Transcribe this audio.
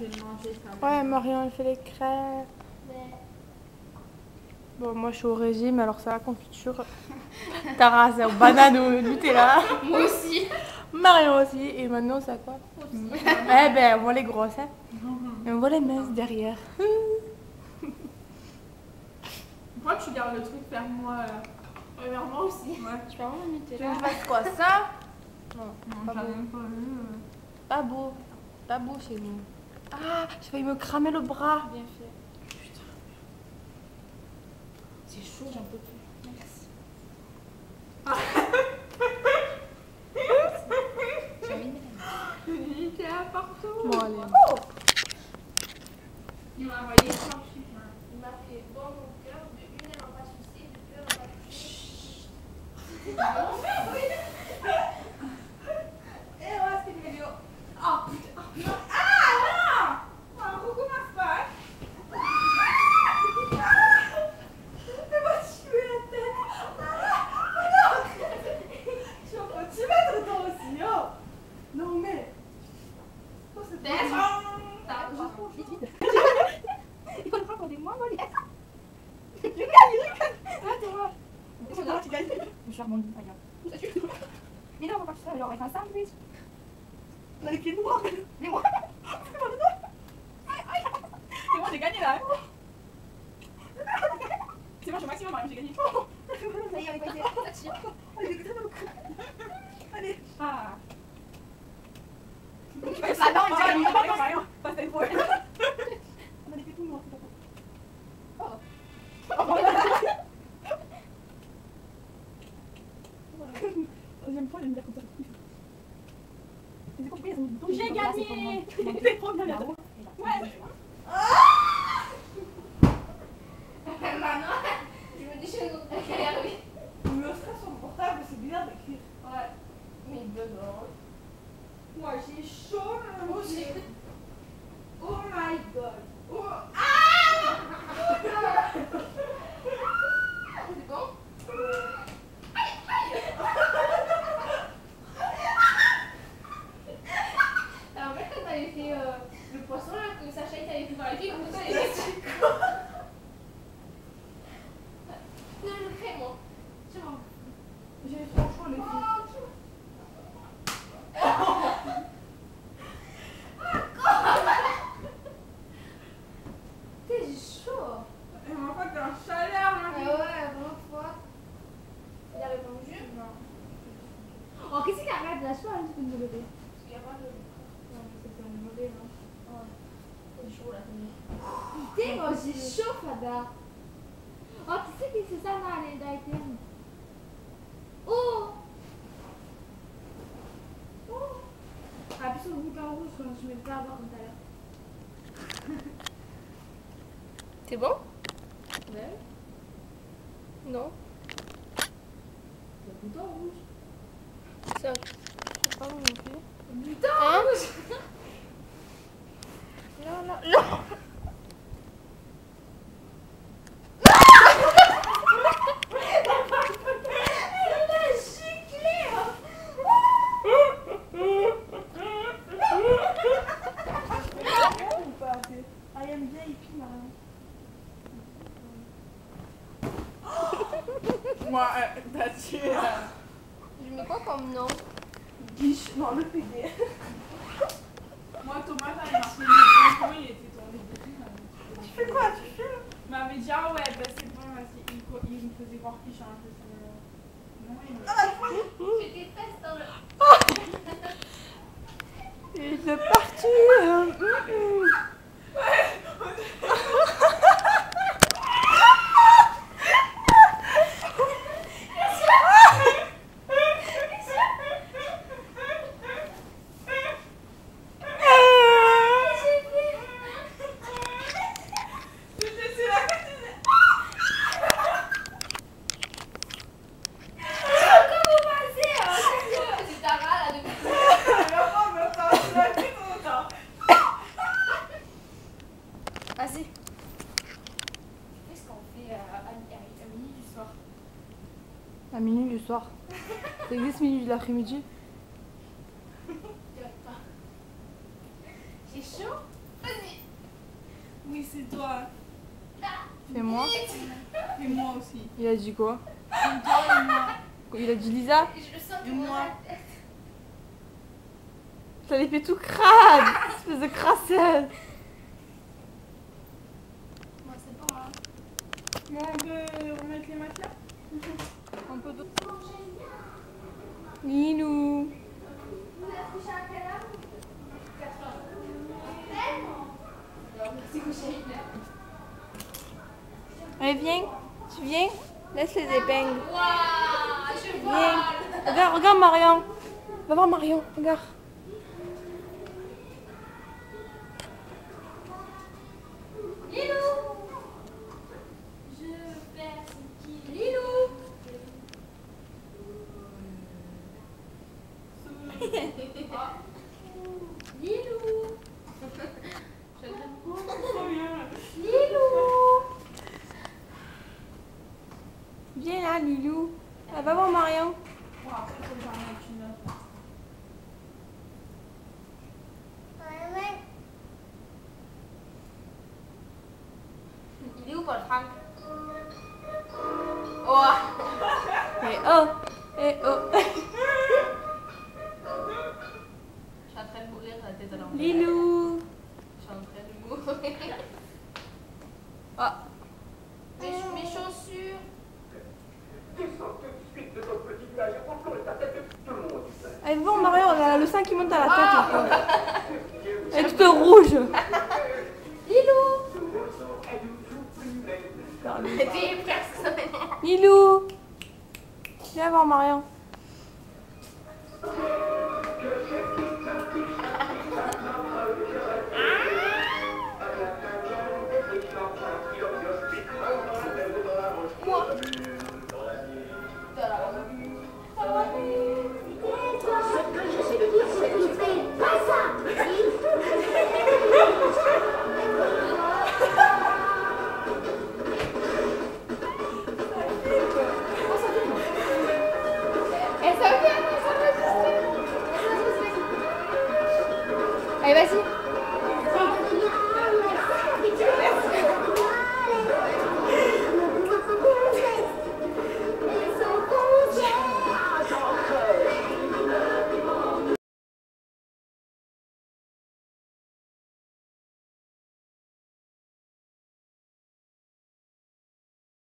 fait manger ça. Ouais, Marion, elle fait les crêpes. Ouais. Bon, moi, je suis au régime, alors ça, la confiture. Tara, c'est aux bananes au Nutella. Moi aussi. Marion aussi. Et maintenant, c'est à quoi? Aussi. Eh ben, on voit les grosses, hein. Et on voit les minces derrière. Pourquoi tu gardes le truc vers moi là? Alors moi aussi. Ouais. Je vais avoir un Tu Nutella. veux que je fasse quoi, ça? Non, Non, pas j'en ai beau. même pas vu. Pas beau. Pas beau chez nous. Ah, j'ai failli me cramer le bras. Bien fait. C'est chaud, j'en peux plus. Merci. J'ai envie de mettre Du Nutella partout. Bon, allez. Il m'a envoyé 100 chiffres. Il m'a fait bon mon cœur, de une elle m'a pas sucé, de deux elle m'a pas touché. Et ouais, c'est une vidéo. Oh putain. Non. Ah non. On recommence pas. Elle m'a tué la tête. Non. Tu vas pas te mettre toi aussi, oh. Non mais. Oh, c'est pas Descends. grave. Vite, vite. Il faut le prendre pour des mois, Molly. Ah, tu gagnes. Je vais rebondir, pas grave. Mais non, on va pas faire ça, genre, on va faire un sandwich. On a les pieds noirs. Mais moi. C'est bon, j'ai gagné là. C'est bon, j'ai au maximum, Mariam, j'ai gagné. Ça y est, on est passé. Ça tire. Allez, j'ai très mal au cou. Allez. Ah. Ah non, on dirait une Mariam, Mariam, pas cette fois. On a les pieds tout noirs, c'est pas Deuxième fois, je vais me dire comme ça. J'ai gagné. C'est trop bien. Ouais. Maintenant, je me dis chez nous, oui. Il me stresse sur le portable, c'est bizarre d'écrire. Ouais. Mais il bug, alors. Moi, j'ai chaud. Moi aussi. Oh my god. Oh. C'est bon? Alors, en fait, quand t'avais fait le poisson, là, que Sacha il t'avait fait dans la vie, comme ça, il était non, je le crée, moi. C'est bon. J'ai trop chaud, les filles. T'es chaud. Et mon pote est en chaleur, Ah là. ouais, vraiment fort. Il a répondu? Non. Oh, qu'est-ce qu'il arrête la soie, hein, tu peux me lever? Parce qu'il n'y a pas de. Non, mais c'est un mauvais, non? Ouais. C'est chaud, là, putain, moi, j'ai chaud, Fada. Oh, qui c'est qui fait ça dans les items? Oh! Oh! Appuie sur le bouton rouge quand je me fais avoir tout à l'heure. C'est bon? Ouais. Non. Le bouton rouge. Ça, je sais pas non plus. Le bouton Hein? rouge! Non, non, non. I am VIP, Mariam. Moi, t'as tué. Je mets quoi comme nom? Guiche. Non, le PD. Moi, Thomas, t'avais marqué le comment il était tombé dessus. Tu fais quoi? Tu filmes? Il m'avait dit, ah ouais, bah c'est bon, vas-y. Il me faisait voir qu'il change de son. Non, il me. Je déteste dans le. Il est parti. C'est Tara là depuis. Vas-y. Qu'est-ce qu'on fait à minuit du soir? À minuit du soir. Ça existe minuit de l'après-midi? J'ai chaud. Vas-y. Oui, c'est toi. C'est moi. Et moi aussi. Il a dit quoi? Et toi et moi. Il a dit Lisa. Je le sens Et moi. Ça les fait tout crade. Espèce de crassette. Moi, c'est bon, hein. Bon, on peut remettre les matelas? Un peu d'eau. Lilou. Vous êtes couché à quelle heure? 4 heures. Non, c'est couché à 1 heure. Allez, viens. Tu viens? Laisse les épingles. Waouh, je Viens. vole. Regarde, regarde Marion. Va voir Marion, regarde. Lilou. Je fais ce qu'il Lilou. Lilou. Trop bien. Lilou. Viens là, Lilou. Ah, va voir Marion. Bon, après, il faut que j'en mette une autre. Là. Il est où, Paul Franck? Oh. Et oh. Et oh. Je suis en train de mourir la tête à l'envers. Lilou. Je suis en train de mourir. Ah. Mes chaussures. Allez, va voir Marion, elle a le sein qui monte à la tête. Elle est toute rouge. Lilou. Regarde, T'es presque. Lilou. Viens voir Marion. Allez, vas-y.